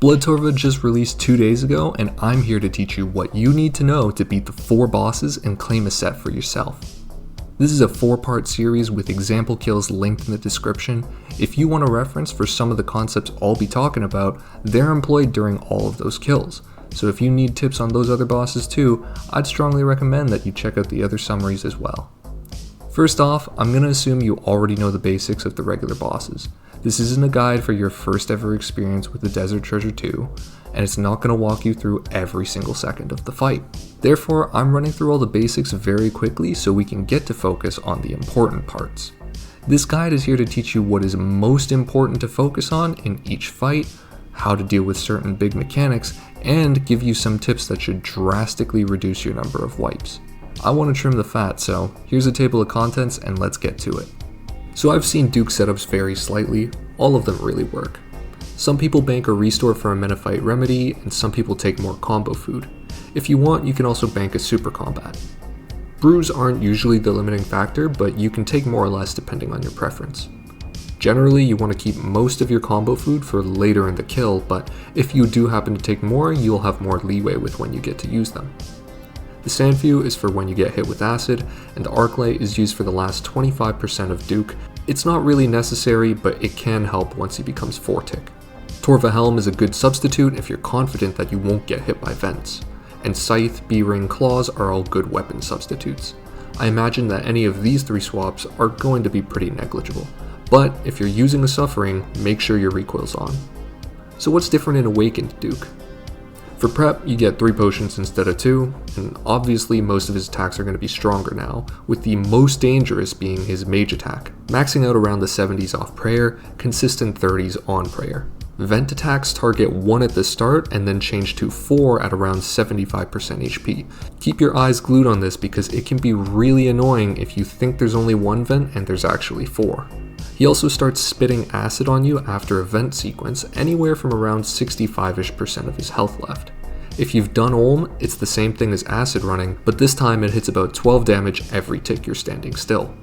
Bloodtorva just released 2 days ago, and I'm here to teach you what you need to know to beat the 4 bosses and claim a set for yourself. This is a 4-part series with example kills linked in the description. If you want a reference for some of the concepts I'll be talking about, they're employed during all of those kills. So if you need tips on those other bosses too, I'd strongly recommend that you check out the other summaries as well. First off, I'm going to assume you already know the basics of the regular bosses. This isn't a guide for your first ever experience with the Desert Treasure 2, and it's not going to walk you through every single second of the fight. Therefore, I'm running through all the basics very quickly so we can get to focus on the important parts. This guide is here to teach you what is most important to focus on in each fight, how to deal with certain big mechanics, and give you some tips that should drastically reduce your number of wipes. I want to trim the fat, so here's a table of contents and let's get to it. So I've seen Duke setups vary slightly, all of them really work. Some people bank a restore for a Metaphite remedy, and some people take more combo food. If you want, you can also bank a super combat. Brews aren't usually the limiting factor, but you can take more or less depending on your preference. Generally, you want to keep most of your combo food for later in the kill, but if you do happen to take more, you'll have more leeway with when you get to use them. The Sandfew is for when you get hit with acid, and the Arclight is used for the last 25% of Duke. It's not really necessary, but it can help once he becomes 4-tick. Torva Helm is a good substitute if you're confident that you won't get hit by vents, and Scythe, B-Ring, Claws are all good weapon substitutes. I imagine that any of these 3 swaps are going to be pretty negligible, but if you're using a Suffering, make sure your recoil's on. So what's different in Awakened Duke? For prep, you get 3 potions instead of 2, and obviously most of his attacks are going to be stronger now, with the most dangerous being his mage attack, maxing out around the 70s off prayer, consistent 30s on prayer. Vent attacks target 1 at the start and then change to 4 at around 75% HP. Keep your eyes glued on this because it can be really annoying if you think there's only 1 vent and there's actually 4. He also starts spitting acid on you after a vent sequence, anywhere from around 65% of his health left. If you've done Olm, it's the same thing as acid running, but this time it hits about 12 damage every tick you're standing still.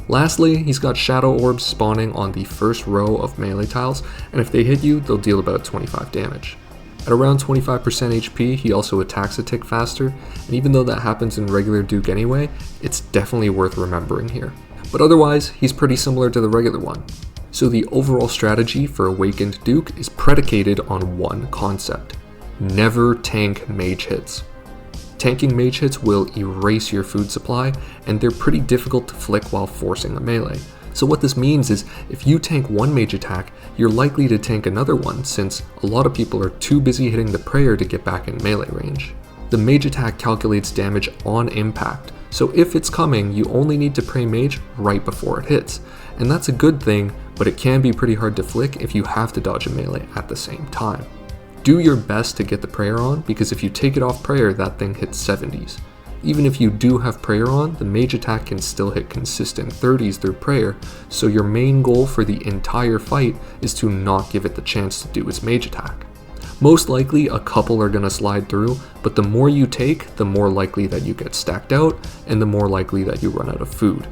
Lastly, he's got Shadow Orbs spawning on the first row of melee tiles, and if they hit you, they'll deal about 25 damage. At around 25% HP, he also attacks a tick faster, and even though that happens in regular Duke anyway, it's definitely worth remembering here. But otherwise, he's pretty similar to the regular one. So the overall strategy for Awakened Duke is predicated on one concept: never tank mage hits. Tanking mage hits will erase your food supply, and they're pretty difficult to flick while forcing a melee. So what this means is, if you tank one mage attack, you're likely to tank another one, since a lot of people are too busy hitting the prayer to get back in melee range. The mage attack calculates damage on impact, so if it's coming, you only need to pray mage right before it hits. And that's a good thing, but it can be pretty hard to flick if you have to dodge a melee at the same time. Do your best to get the prayer on, because if you take it off prayer, that thing hits 70s. Even if you do have prayer on, the mage attack can still hit consistent 30s through prayer, so your main goal for the entire fight is to not give it the chance to do its mage attack. Most likely a couple are going to slide through, but the more you take, the more likely that you get stacked out, and the more likely that you run out of food.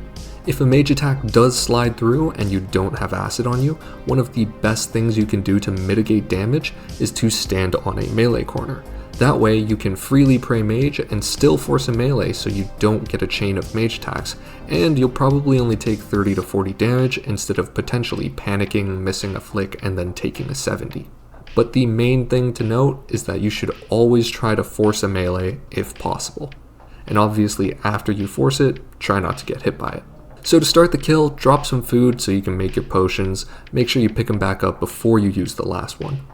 If a mage attack does slide through and you don't have acid on you, one of the best things you can do to mitigate damage is to stand on a melee corner. That way you can freely pray mage and still force a melee so you don't get a chain of mage attacks, and you'll probably only take 30 to 40 damage instead of potentially panicking, missing a flick, and then taking a 70. But the main thing to note is that you should always try to force a melee if possible. And obviously after you force it, try not to get hit by it. So to start the kill, drop some food so you can make your potions. Make sure you pick them back up before you use the last one.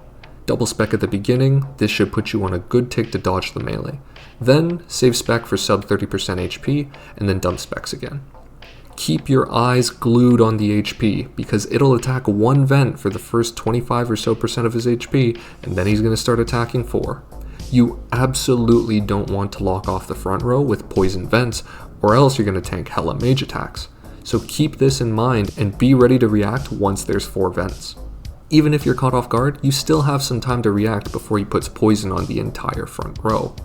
Double spec at the beginning, this should put you on a good tick to dodge the melee. Then save spec for sub 30% HP, and then dump specs again. Keep your eyes glued on the HP, because it'll attack one vent for the first 25 or so % of his HP, and then he's going to start attacking 4. You absolutely don't want to lock off the front row with poison vents, or else you're going to tank hella mage attacks. So keep this in mind and be ready to react once there's 4 vents. Even if you're caught off guard, you still have some time to react before he puts poison on the entire front row.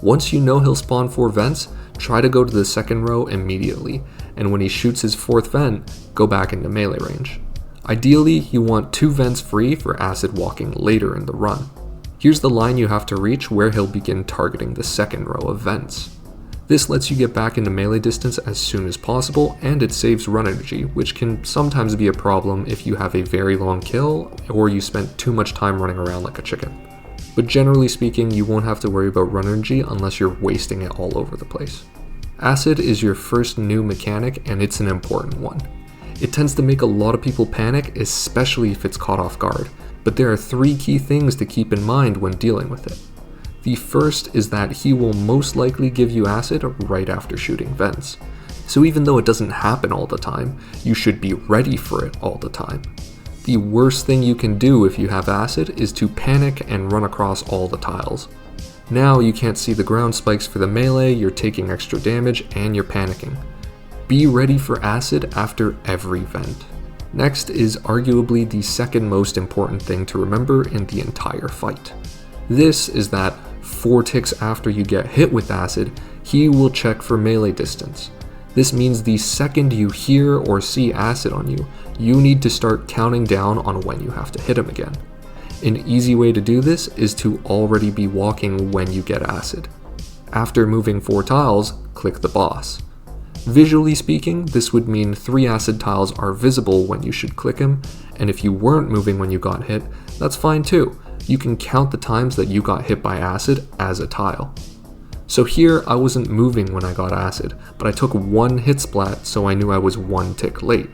Once you know he'll spawn 4 vents, try to go to the second row immediately, and when he shoots his 4th vent, go back into melee range. Ideally, you want 2 vents free for acid walking later in the run. Here's the line you have to reach where he'll begin targeting the second row of vents. This lets you get back into melee distance as soon as possible, and it saves run energy, which can sometimes be a problem if you have a very long kill or you spent too much time running around like a chicken. But generally speaking, you won't have to worry about run energy unless you're wasting it all over the place. Acid is your first new mechanic, and it's an important one. It tends to make a lot of people panic, especially if it's caught off guard, but there are 3 key things to keep in mind when dealing with it. The first is that he will most likely give you acid right after shooting vents. So even though it doesn't happen all the time, you should be ready for it all the time. The worst thing you can do if you have acid is to panic and run across all the tiles. Now you can't see the ground spikes for the melee, you're taking extra damage, and you're panicking. Be ready for acid after every vent. Next is arguably the second most important thing to remember in the entire fight. This is that 4 ticks after you get hit with acid, he will check for melee distance. This means the second you hear or see acid on you, you need to start counting down on when you have to hit him again. An easy way to do this is to already be walking when you get acid. After moving 4 tiles, click the boss. Visually speaking, this would mean 3 acid tiles are visible when you should click him, and if you weren't moving when you got hit, that's fine too. You can count the times that you got hit by acid as a tile. So here I wasn't moving when I got acid, but I took 1 hit splat, so I knew I was 1 tick late.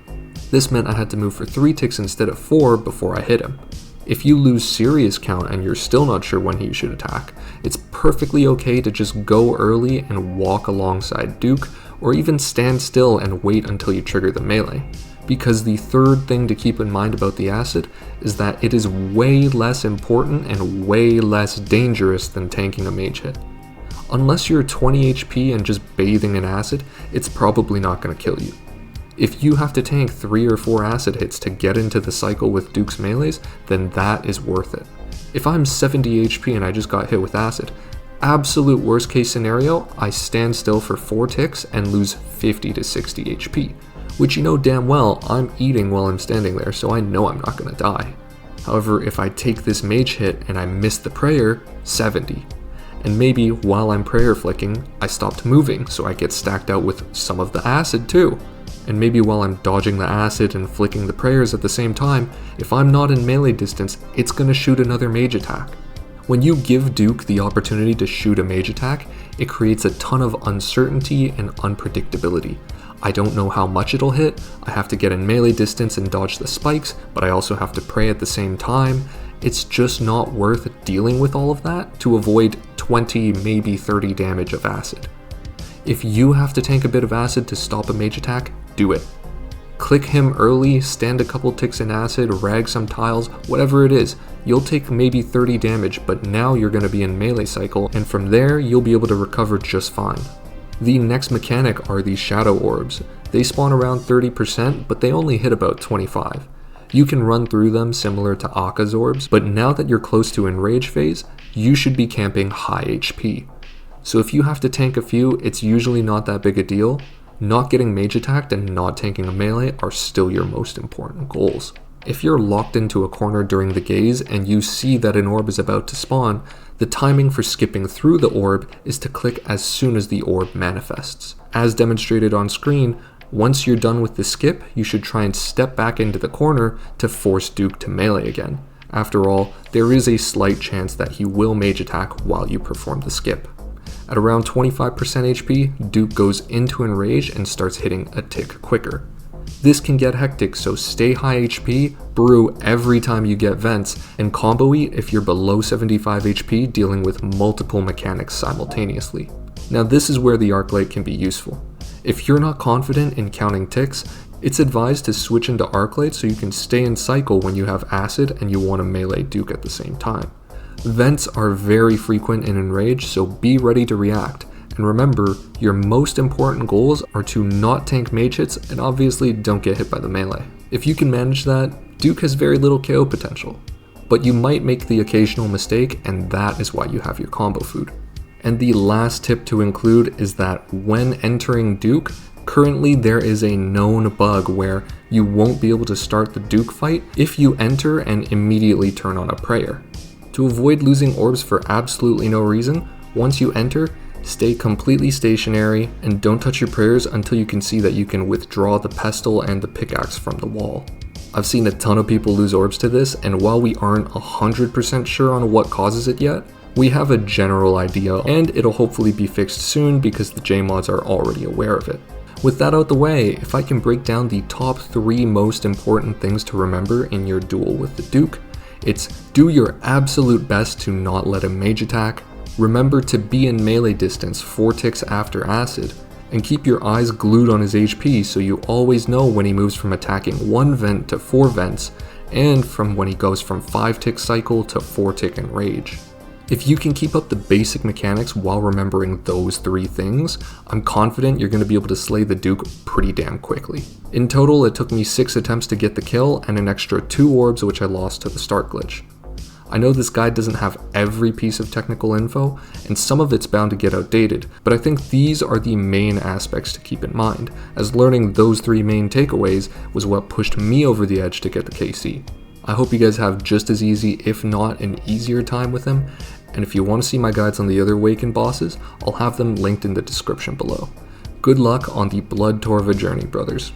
This meant I had to move for 3 ticks instead of 4 before I hit him. If you lose serious count and you're still not sure when you should attack, it's perfectly okay to just go early and walk alongside Duke, or even stand still and wait until you trigger the melee. Because the third thing to keep in mind about the acid is that it is way less important and way less dangerous than tanking a mage hit. Unless you're 20 HP and just bathing in acid, it's probably not going to kill you. If you have to tank 3 or 4 acid hits to get into the cycle with Duke's melees, then that is worth it. If I'm 70 HP and I just got hit with acid, absolute worst case scenario, I stand still for 4 ticks and lose 50 to 60 HP. Which you know damn well I'm eating while I'm standing there, so I know I'm not going to die. However, if I take this mage hit and I miss the prayer, 70. And maybe while I'm prayer flicking, I stopped moving, so I get stacked out with some of the acid too. And maybe while I'm dodging the acid and flicking the prayers at the same time, if I'm not in melee distance, it's going to shoot another mage attack. When you give Duke the opportunity to shoot a mage attack, it creates a ton of uncertainty and unpredictability. I don't know how much it'll hit, I have to get in melee distance and dodge the spikes, but I also have to pray at the same time. It's just not worth dealing with all of that to avoid 20, maybe 30 damage of acid. If you have to tank a bit of acid to stop a mage attack, do it. Click him early, stand a couple ticks in acid, rag some tiles, whatever it is. You'll take maybe 30 damage, but now you're going to be in melee cycle, and from there you'll be able to recover just fine. The next mechanic are the Shadow Orbs. They spawn around 30%, but they only hit about 25. You can run through them similar to Akka's Orbs, but now that you're close to Enrage phase, you should be camping high HP. So if you have to tank a few, it's usually not that big a deal. Not getting mage attacked and not tanking a melee are still your most important goals. If you're locked into a corner during the gaze and you see that an orb is about to spawn, the timing for skipping through the orb is to click as soon as the orb manifests. As demonstrated on screen, once you're done with the skip, you should try and step back into the corner to force Duke to melee again. After all, there is a slight chance that he will mage attack while you perform the skip. At around 25% HP, Duke goes into Enrage and starts hitting a tick quicker. This can get hectic, so stay high HP, brew every time you get vents, and combo eat if you're below 75 HP dealing with multiple mechanics simultaneously. Now this is where the Arclight can be useful. If you're not confident in counting ticks, it's advised to switch into Arclight so you can stay in cycle when you have acid and you want to melee Duke at the same time. Vents are very frequent in Enrage, so be ready to react. And remember, your most important goals are to not tank mage hits and obviously don't get hit by the melee. If you can manage that, Duke has very little KO potential. But you might make the occasional mistake, and that is why you have your combo food. And the last tip to include is that when entering Duke, currently there is a known bug where you won't be able to start the Duke fight if you enter and immediately turn on a prayer. To avoid losing orbs for absolutely no reason, once you enter, stay completely stationary and don't touch your prayers until you can see that you can withdraw the pestle and the pickaxe from the wall. I've seen a ton of people lose orbs to this, and while we aren't 100% sure on what causes it yet, we have a general idea, and it'll hopefully be fixed soon because the JMods are already aware of it. With that out the way, if I can break down the top 3 most important things to remember in your duel with the Duke, it's do your absolute best to not let him mage attack, remember to be in melee distance 4 ticks after acid, and keep your eyes glued on his HP so you always know when he moves from attacking 1 vent to 4 vents, and from when he goes from 5 tick cycle to 4 tick enrage. If you can keep up the basic mechanics while remembering those 3 things, I'm confident you're going to be able to slay the Duke pretty damn quickly. In total, it took me 6 attempts to get the kill and an extra 2 orbs which I lost to the start glitch. I know this guide doesn't have every piece of technical info, and some of it's bound to get outdated, but I think these are the main aspects to keep in mind, as learning those 3 main takeaways was what pushed me over the edge to get the KC. I hope you guys have just as easy, if not an easier time with him, and if you want to see my guides on the other Awakened bosses, I'll have them linked in the description below. Good luck on the Blood Torva journey, brothers.